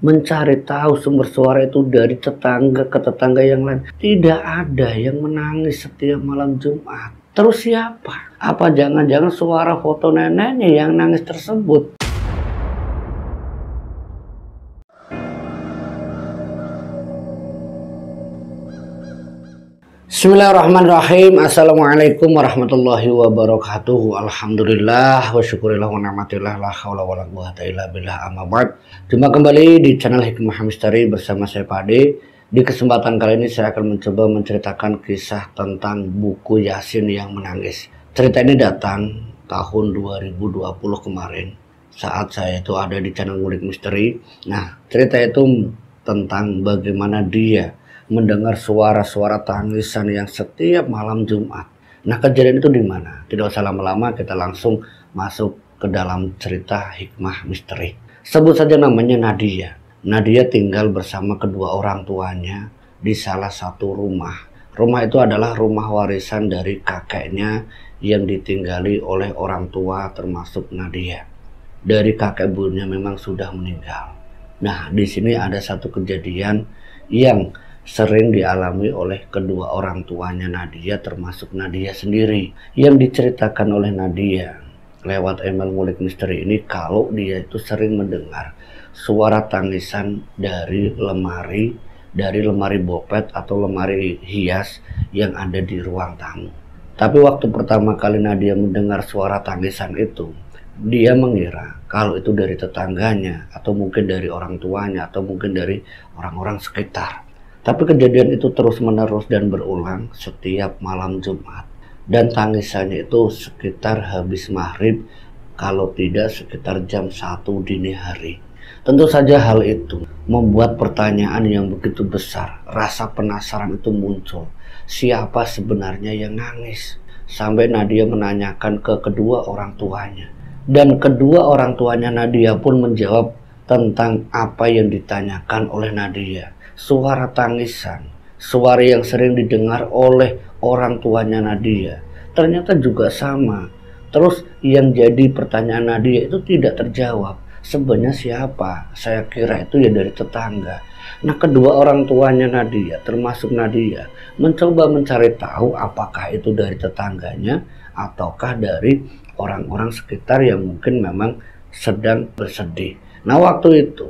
mencari tahu sumber suara itu dari tetangga ke tetangga yang lain. Tidak ada yang menangis setiap malam Jumat. Terus siapa? Apa jangan-jangan suara foto neneknya yang nangis tersebut? Bismillahirrahmanirrahim. Assalamualaikum warahmatullahi wabarakatuh. Alhamdulillah wa syukurillah wa ni'matillah la haula wala quwwata illa billah, amma ba'd. Jumpa kembali di channel Hikmah Misteri bersama saya Pak Ade. Di kesempatan kali ini saya akan mencoba menceritakan kisah tentang buku Yasin yang menangis. Cerita ini datang tahun 2020 kemarin saat saya itu ada di channel Ngulik Misteri. Nah, cerita itu tentang bagaimana dia mendengar suara-suara tangisan yang setiap malam Jumat. Nah, kejadian itu di mana? Tidak usah lama-lama, kita langsung masuk ke dalam cerita Hikmah Misteri. Sebut saja namanya Nadia. Nadia tinggal bersama kedua orang tuanya di salah satu rumah. Rumah itu adalah rumah warisan dari kakeknya yang ditinggali oleh orang tua termasuk Nadia. Dari kakek ibunya memang sudah meninggal. Nah, di sini ada satu kejadian yang sering dialami oleh kedua orang tuanya Nadia termasuk Nadia sendiri, yang diceritakan oleh Nadia lewat email Ngulik Misteri ini kalau dia itu sering mendengar suara tangisan dari lemari bopet atau lemari hias yang ada di ruang tamu. Tapi waktu pertama kali Nadia mendengar suara tangisan itu, dia mengira kalau itu dari tetangganya atau mungkin dari orang tuanya atau mungkin dari orang-orang sekitar. Tapi kejadian itu terus menerus dan berulang setiap malam Jumat. Dan tangisannya itu sekitar habis maghrib, kalau tidak sekitar jam 1 dini hari. Tentu saja hal itu membuat pertanyaan yang begitu besar. Rasa penasaran itu muncul. Siapa sebenarnya yang nangis? Sampai Nadia menanyakan ke kedua orang tuanya. Dan kedua orang tuanya Nadia pun menjawab tentang apa yang ditanyakan oleh Nadia. Suara tangisan, suara yang sering didengar oleh orang tuanya Nadia, ternyata juga sama. Terus yang jadi pertanyaan Nadia itu tidak terjawab. Sebenarnya siapa? Saya kira itu ya dari tetangga. Nah, kedua orang tuanya Nadia, termasuk Nadia, mencoba mencari tahu apakah itu dari tetangganya ataukah dari orang-orang sekitar yang mungkin memang sedang bersedih. Nah, waktu itu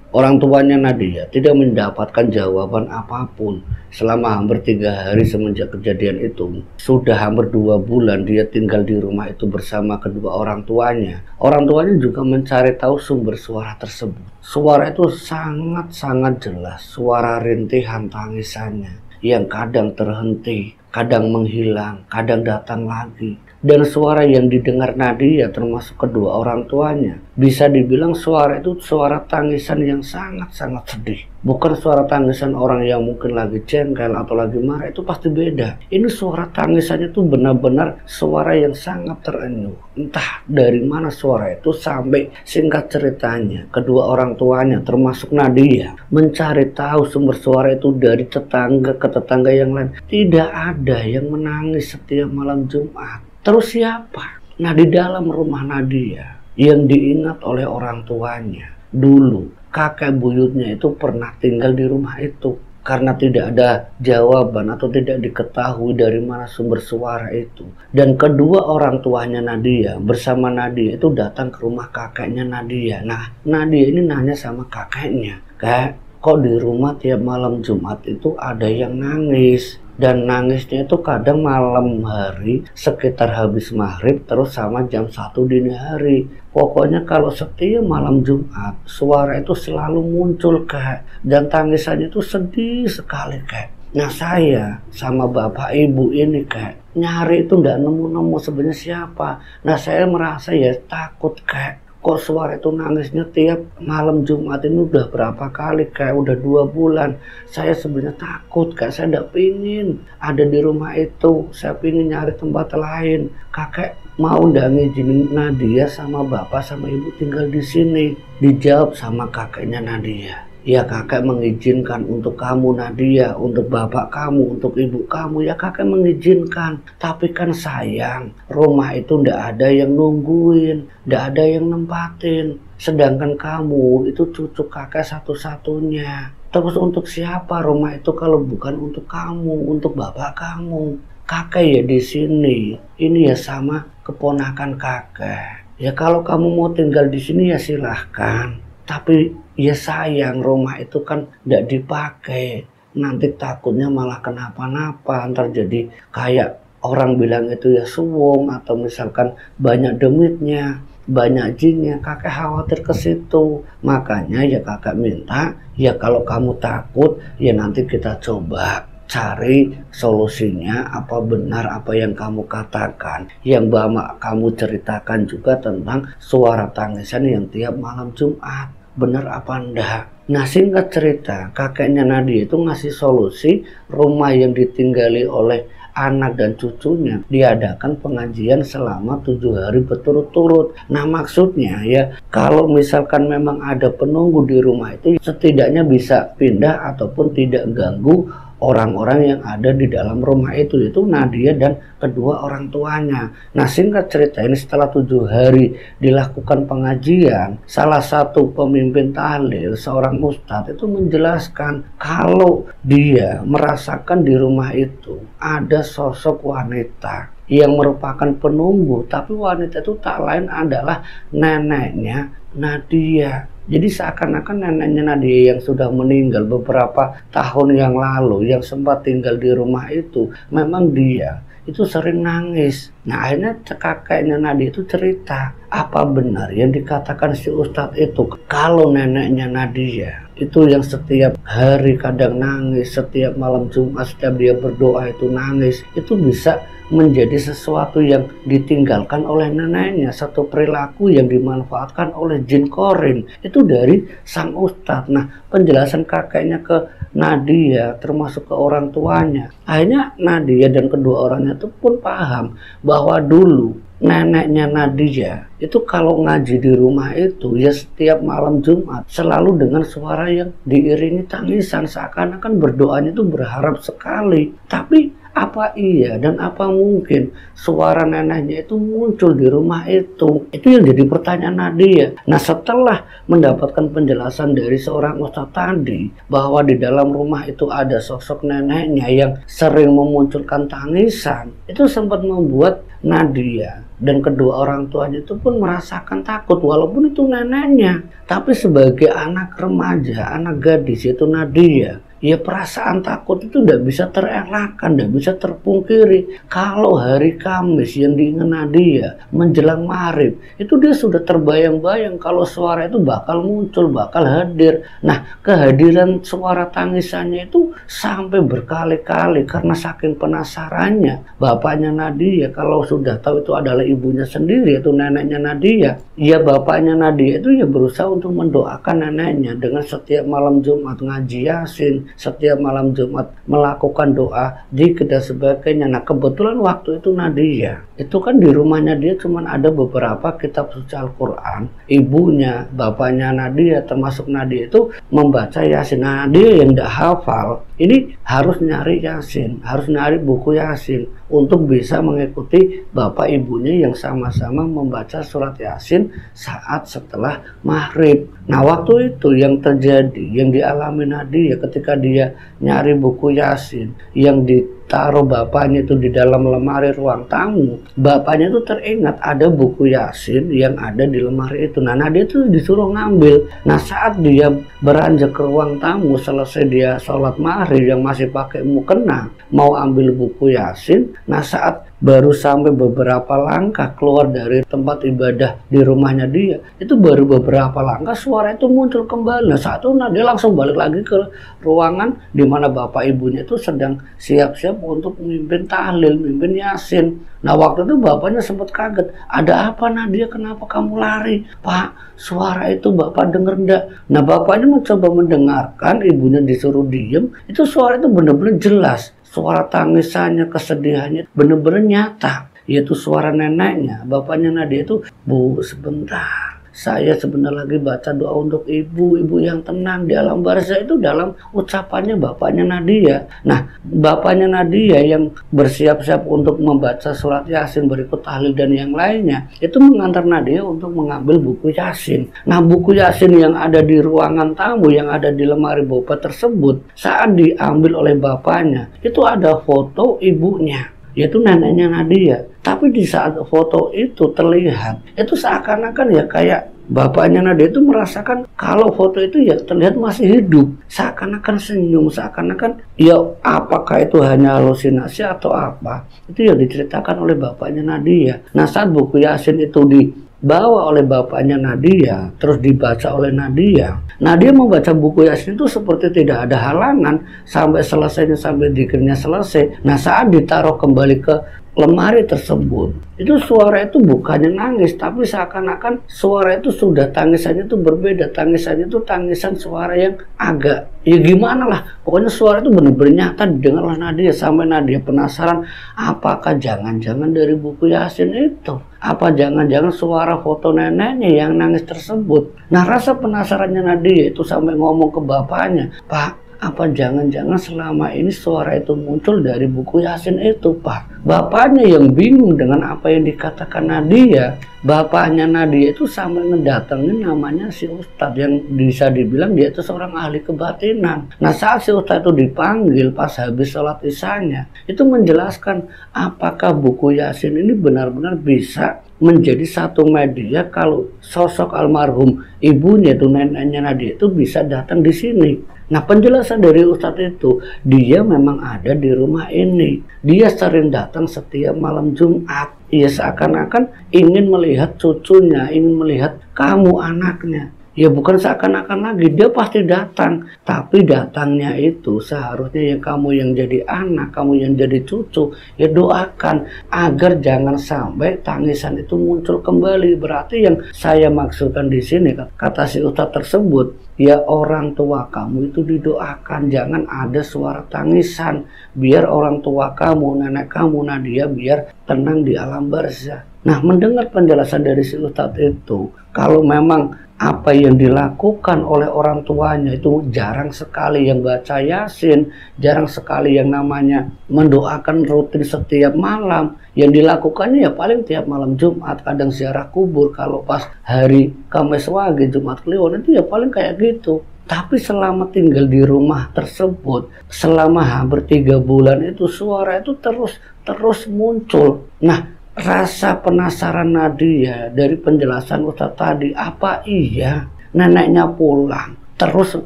orang tuanya Nadia tidak mendapatkan jawaban apapun selama hampir 3 hari semenjak kejadian itu. Sudah hampir 2 bulan dia tinggal di rumah itu bersama kedua orang tuanya. Orang tuanya juga mencari tahu sumber suara tersebut. Suara itu sangat-sangat jelas, suara rintihan tangisannya yang kadang terhenti, kadang menghilang, kadang datang lagi. Dan suara yang didengar Nadia termasuk kedua orang tuanya, bisa dibilang suara itu suara tangisan yang sangat-sangat sedih. Bukan suara tangisan orang yang mungkin lagi jengkel atau lagi marah, itu pasti beda. Ini suara tangisannya tuh benar-benar suara yang sangat terenyuh. Entah dari mana suara itu sampai singkat ceritanya kedua orang tuanya termasuk Nadia mencari tahu sumber suara itu dari tetangga ke tetangga yang lain. Tidak ada yang menangis setiap malam Jumat. Terus siapa? Nah, di dalam rumah Nadia yang diingat oleh orang tuanya, dulu kakek buyutnya itu pernah tinggal di rumah itu. Karena tidak ada jawaban atau tidak diketahui dari mana sumber suara itu. Dan kedua orang tuanya Nadia bersama Nadia itu datang ke rumah kakeknya Nadia. Nah, Nadia ini nanya sama kakeknya, "Kak, kok di rumah tiap malam Jumat itu ada yang nangis?" Dan nangisnya itu kadang malam hari sekitar habis maghrib terus sama jam 1 dini hari. Pokoknya kalau setiap malam Jumat suara itu selalu muncul, Kak. Dan tangisannya itu sedih sekali, Kak. Nah, saya sama bapak ibu ini, Kak, nyari itu nggak nemu-nemu sebenarnya siapa. Nah, saya merasa ya takut, Kak. Kok suara itu nangisnya tiap malam Jumat ini udah berapa kali, Kak? Udah 2 bulan. Saya sebenarnya takut, Kak. Saya tidak pingin ada di rumah itu. Saya pingin nyari tempat lain. Kakek mau nggak ngizinin Nadia sama bapak sama ibu tinggal di sini? Dijawab sama kakeknya Nadia, Ya kakek mengizinkan untuk kamu Nadia, untuk bapak kamu, untuk ibu kamu, ya kakek mengizinkan. Tapi kan sayang, rumah itu ndak ada yang nungguin, ndak ada yang nempatin. Sedangkan kamu itu cucu kakek satu-satunya. Terus untuk siapa rumah itu kalau bukan untuk kamu, untuk bapak kamu? Kakek ya di sini, ini ya sama keponakan kakek. Ya kalau kamu mau tinggal di sini ya silahkan. Tapi ya sayang rumah itu kan tidak dipakai. Nanti takutnya malah kenapa-napa. Ntar jadi kayak orang bilang itu ya suwung atau misalkan banyak demitnya, banyak jinnya. Kakek khawatir ke situ. Makanya ya kakak minta ya kalau kamu takut ya nanti kita coba cari solusinya. Apa benar apa yang kamu katakan, yang bapak kamu ceritakan juga tentang suara tangisan yang tiap malam Jumat, benar apa enggak? Nah singkat cerita, kakeknya Nadia itu ngasih solusi rumah yang ditinggali oleh anak dan cucunya diadakan pengajian selama 7 hari berturut-turut. Nah maksudnya ya kalau misalkan memang ada penunggu di rumah itu setidaknya bisa pindah ataupun tidak ganggu orang-orang yang ada di dalam rumah itu, yaitu Nadia dan kedua orang tuanya. Nah singkat cerita ini setelah 7 hari dilakukan pengajian, salah satu pemimpin tahlil, seorang ustadz itu menjelaskan kalau dia merasakan di rumah itu ada sosok wanita yang merupakan penunggu, tapi wanita itu tak lain adalah neneknya Nadia. Jadi seakan-akan neneknya Nadia yang sudah meninggal beberapa tahun yang lalu, yang sempat tinggal di rumah itu, memang dia itu sering nangis. Nah akhirnya kakeknya Nadia itu cerita, apa benar yang dikatakan si ustadz itu kalau neneknya Nadia itu yang setiap hari kadang nangis, setiap malam Jumat setiap dia berdoa itu nangis, itu bisa menjadi sesuatu yang ditinggalkan oleh neneknya, satu perilaku yang dimanfaatkan oleh jin korin itu dari sang ustadz. Nah penjelasan kakeknya ke Nadia termasuk ke orang tuanya, akhirnya Nadia dan kedua orangnya itu pun paham bahwa dulu neneknya Nadia itu kalau ngaji di rumah itu ya setiap malam Jumat selalu dengan suara yang diiringi tangisan, seakan-akan berdoanya itu berharap sekali. Tapi apa iya dan apa mungkin suara neneknya itu muncul di rumah itu? Itu yang jadi pertanyaan Nadia. Nah setelah mendapatkan penjelasan dari seorang ustadz tadi bahwa di dalam rumah itu ada sosok neneknya yang sering memunculkan tangisan, itu sempat membuat Nadia dan kedua orang tuanya itu pun merasakan takut walaupun itu neneknya. Tapi sebagai anak remaja, anak gadis itu Nadia, ya perasaan takut itu tidak bisa terelakkan, tidak bisa terpungkiri. Kalau hari Kamis yang diingat Nadia menjelang maghrib, itu dia sudah terbayang-bayang kalau suara itu bakal muncul, bakal hadir. Nah kehadiran suara tangisannya itu sampai berkali-kali karena saking penasarannya bapaknya Nadia, kalau sudah tahu itu adalah ibunya sendiri, itu neneknya Nadia, ya bapaknya Nadia itu ya berusaha untuk mendoakan neneknya dengan setiap malam Jumat ngaji Yasin, setiap malam Jumat melakukan doa zikir dan sebagainya. Nah kebetulan waktu itu Nadia itu kan di rumahnya dia cuman ada beberapa kitab suci Al-Quran. Ibunya, bapaknya Nadia termasuk Nadia itu membaca Yasin. Nah dia yang tidak hafal ini harus nyari Yasin, harus nyari buku Yasin untuk bisa mengikuti bapak ibunya yang sama-sama membaca surat Yasin saat setelah maghrib. Nah waktu itu yang terjadi, yang dialami Nadia ketika dia nyari buku Yasin yang ditaruh bapaknya itu di dalam lemari ruang tamu, bapaknya itu teringat ada buku Yasin yang ada di lemari itu. Nah Nadia itu disuruh ngambil. Nah saat dia beranjak ke ruang tamu selesai dia sholat maghrib yang masih pakai mukena mau ambil buku Yasin, nah saat baru sampai beberapa langkah keluar dari tempat ibadah di rumahnya dia, itu baru beberapa langkah suara itu muncul kembali. Nah saat itu dia langsung balik lagi ke ruangan di mana bapak ibunya itu sedang siap-siap untuk memimpin tahlil, memimpin Yasin. Nah waktu itu bapaknya sempat kaget, ada apa Nadia, kenapa kamu lari? Pak, suara itu bapak dengar enggak? Nah bapaknya mencoba mendengarkan, ibunya disuruh diem, itu suara itu benar-benar jelas. Suara tangisannya, kesedihannya benar-benar nyata, yaitu suara neneknya, bapaknya Nadia itu, Bu sebentar, saya sebentar lagi baca doa untuk ibu, ibu yang tenang di alam barzah. Itu dalam ucapannya bapaknya Nadia. Nah, bapaknya Nadia yang bersiap-siap untuk membaca surat Yasin, berikut tahlil dan yang lainnya, itu mengantar Nadia untuk mengambil buku Yasin. Nah, buku Yasin yang ada di ruangan tamu, yang ada di lemari Bapak tersebut, saat diambil oleh bapaknya, itu ada foto ibunya, yaitu neneknya Nadia. Tapi di saat foto itu terlihat, itu seakan-akan ya kayak bapaknya Nadia itu merasakan kalau foto itu ya terlihat masih hidup, seakan-akan senyum, seakan-akan ya apakah itu hanya halusinasi atau apa, itu ya diceritakan oleh bapaknya Nadia. Nah, saat buku Yasin itu dibawa oleh bapaknya Nadia, terus dibaca oleh Nadia, Nadia membaca buku Yasin itu seperti tidak ada halangan sampai selesainya, sampai dzikirnya selesai. Nah, saat ditaruh kembali ke lemari tersebut, itu suara itu bukannya nangis, tapi seakan-akan suara itu sudah tangisannya itu berbeda. Tangisannya itu tangisan suara yang agak ya gimana lah, pokoknya suara itu benar-benar nyata didengar oleh Nadia. Sampai Nadia penasaran, apakah jangan-jangan dari buku Yasin itu, apa jangan-jangan suara foto neneknya yang nangis tersebut. Nah, rasa penasarannya Nadia itu sampai ngomong ke bapaknya, "Pak, apa jangan-jangan selama ini suara itu muncul dari buku Yasin itu, Pak?" Bapaknya yang bingung dengan apa yang dikatakan Nadia. Bapaknya Nadia itu sampai ngedatengin namanya si Ustadz, yang bisa dibilang dia itu seorang ahli kebatinan. Nah, saat si Ustadz itu dipanggil pas habis sholat isyanya, itu menjelaskan apakah buku Yasin ini benar-benar bisa menjadi satu media kalau sosok almarhum ibunya itu, neneknya Nadia itu bisa datang di sini. Nah, penjelasan dari Ustadz itu, dia memang ada di rumah ini. Dia sering datang setiap malam Jumat. Ia seakan-akan ingin melihat cucunya, ingin melihat kamu anaknya. Ya bukan seakan-akan lagi, dia pasti datang. Tapi datangnya itu seharusnya yang kamu yang jadi anak, kamu yang jadi cucu, ya doakan agar jangan sampai tangisan itu muncul kembali. Berarti yang saya maksudkan di sini, kata si Ustadz tersebut, ya orang tua kamu itu didoakan, jangan ada suara tangisan, biar orang tua kamu, nenek kamu Nadia biar tenang di alam barzah. Nah, mendengar penjelasan dari si Ustadz itu, kalau memang apa yang dilakukan oleh orang tuanya itu jarang sekali yang baca Yasin, jarang sekali yang namanya mendoakan rutin setiap malam. Yang dilakukannya ya paling tiap malam Jumat, kadang ziarah kubur. Kalau pas hari Kamis Wage, Jumat Kliwon, itu ya paling kayak gitu. Tapi selama tinggal di rumah tersebut, selama hampir 3 bulan itu suara itu terus muncul. Nah, rasa penasaran Nadia dari penjelasan Ustadz tadi, apa iya neneknya pulang terus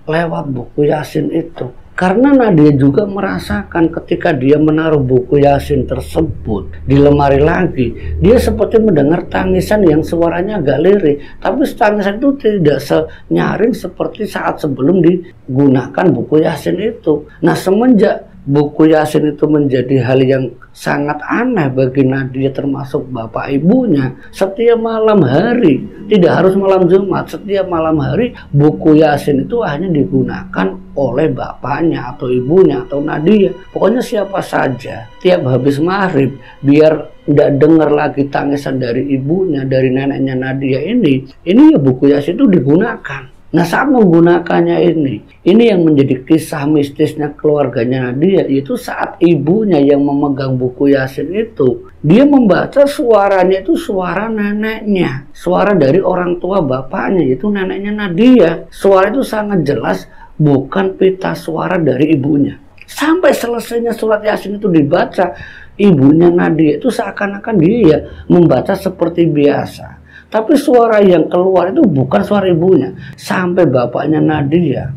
lewat buku Yasin itu? Karena Nadia juga merasakan ketika dia menaruh buku Yasin tersebut di lemari lagi, dia seperti mendengar tangisan yang suaranya agak lirih. Tapi tangisan itu tidak senyaring seperti saat sebelum digunakan buku Yasin itu. Nah, semenjak buku Yasin itu menjadi hal yang sangat aneh bagi Nadia termasuk bapak ibunya, setiap malam hari, tidak harus malam Jumat, setiap malam hari buku Yasin itu hanya digunakan oleh bapaknya atau ibunya atau Nadia. Pokoknya siapa saja tiap habis maghrib, biar tidak dengar lagi tangisan dari ibunya, dari neneknya Nadia ini ya buku Yasin itu digunakan. Nah, saat menggunakannya ini yang menjadi kisah mistisnya keluarganya Nadia, yaitu saat ibunya yang memegang buku Yasin itu, dia membaca suaranya itu suara neneknya, suara dari orang tua bapaknya, yaitu neneknya Nadia. Suara itu sangat jelas, bukan pita suara dari ibunya. Sampai selesainya surat Yasin itu dibaca, ibunya Nadia itu seakan-akan dia membaca seperti biasa. Tapi suara yang keluar itu bukan suara ibunya. Sampai bapaknya Nadia,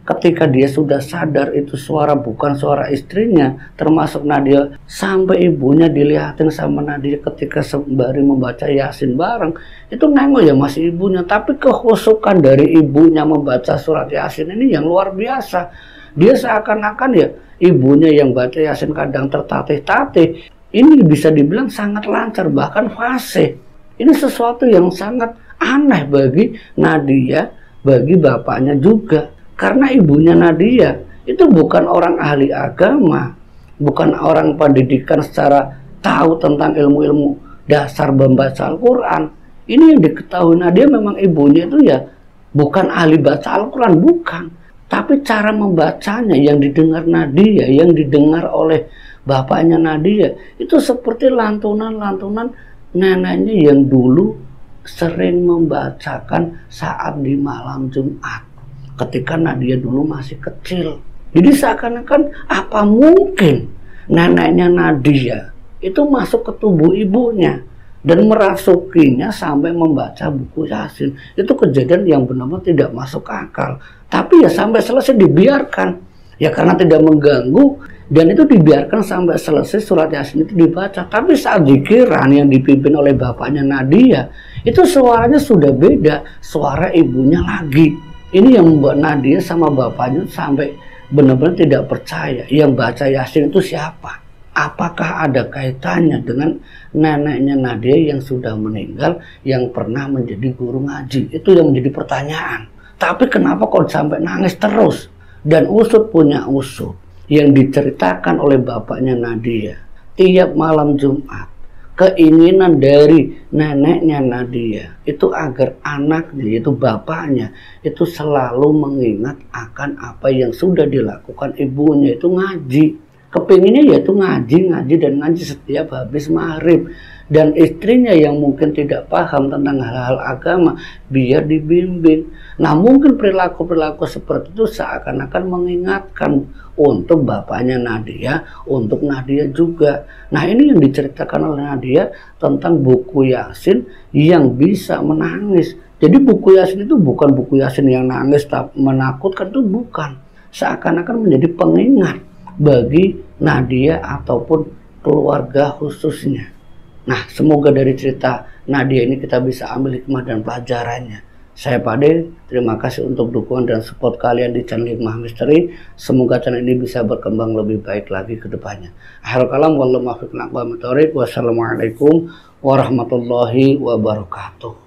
ketika dia sudah sadar itu suara bukan suara istrinya, termasuk Nadia, sampai ibunya dilihatin sama Nadia ketika sembari membaca Yasin bareng, itu nengok ya masih ibunya. Tapi kehusukan dari ibunya membaca surat Yasin ini yang luar biasa. Dia seakan-akan ya ibunya yang baca Yasin kadang tertatih-tatih. Ini bisa dibilang sangat lancar, bahkan fasih. Ini sesuatu yang sangat aneh bagi Nadia, bagi bapaknya juga. Karena ibunya Nadia itu bukan orang ahli agama, bukan orang pendidikan secara tahu tentang ilmu-ilmu dasar membaca Al-Quran. Ini yang diketahui Nadia memang ibunya itu ya bukan ahli baca Al-Quran, bukan. Tapi cara membacanya yang didengar Nadia, yang didengar oleh bapaknya Nadia, itu seperti lantunan-lantunan neneknya yang dulu sering membacakan saat di malam Jumat. Ketika Nadia dulu masih kecil. Jadi seakan-akan apa mungkin neneknya Nadia itu masuk ke tubuh ibunya dan merasukinya sampai membaca buku Yasin. Itu kejadian yang benar-benar tidak masuk akal. Tapi ya sampai selesai dibiarkan. Ya karena tidak mengganggu, dan itu dibiarkan sampai selesai surat Yasin itu dibaca. Tapi saat zikiran yang dipimpin oleh bapaknya Nadia, itu suaranya sudah beda, suara ibunya lagi. Ini yang membuat Nadia sama bapaknya sampai benar-benar tidak percaya. Yang baca Yasin itu siapa? Apakah ada kaitannya dengan neneknya Nadia yang sudah meninggal, yang pernah menjadi guru ngaji? Itu yang menjadi pertanyaan. Tapi kenapa kok sampai nangis terus? Dan usut punya usut yang diceritakan oleh bapaknya Nadia. Tiap malam Jumat, keinginan dari neneknya Nadia itu agar anaknya, yaitu bapaknya, itu selalu mengingat akan apa yang sudah dilakukan ibunya, itu ngaji. Kepinginnya yaitu ngaji dan ngaji setiap habis maghrib. Dan istrinya yang mungkin tidak paham tentang hal-hal agama, biar dibimbing. Nah mungkin perilaku-perilaku seperti itu seakan-akan mengingatkan untuk bapaknya Nadia, untuk Nadia juga. Nah ini yang diceritakan oleh Nadia tentang buku Yasin yang bisa menangis. Jadi buku Yasin itu bukan buku Yasin yang nangis menakutkan, itu bukan. Seakan-akan menjadi pengingat bagi Nadia ataupun keluarga khususnya. Nah, semoga dari cerita Nadia ini kita bisa ambil hikmah dan pelajarannya. Saya Pak De, terima kasih untuk dukungan dan support kalian di channel Hikmah Misteri. Semoga channel ini bisa berkembang lebih baik lagi ke depannya. Akhirul kalam, wassalamualaikum warahmatullahi wabarakatuh.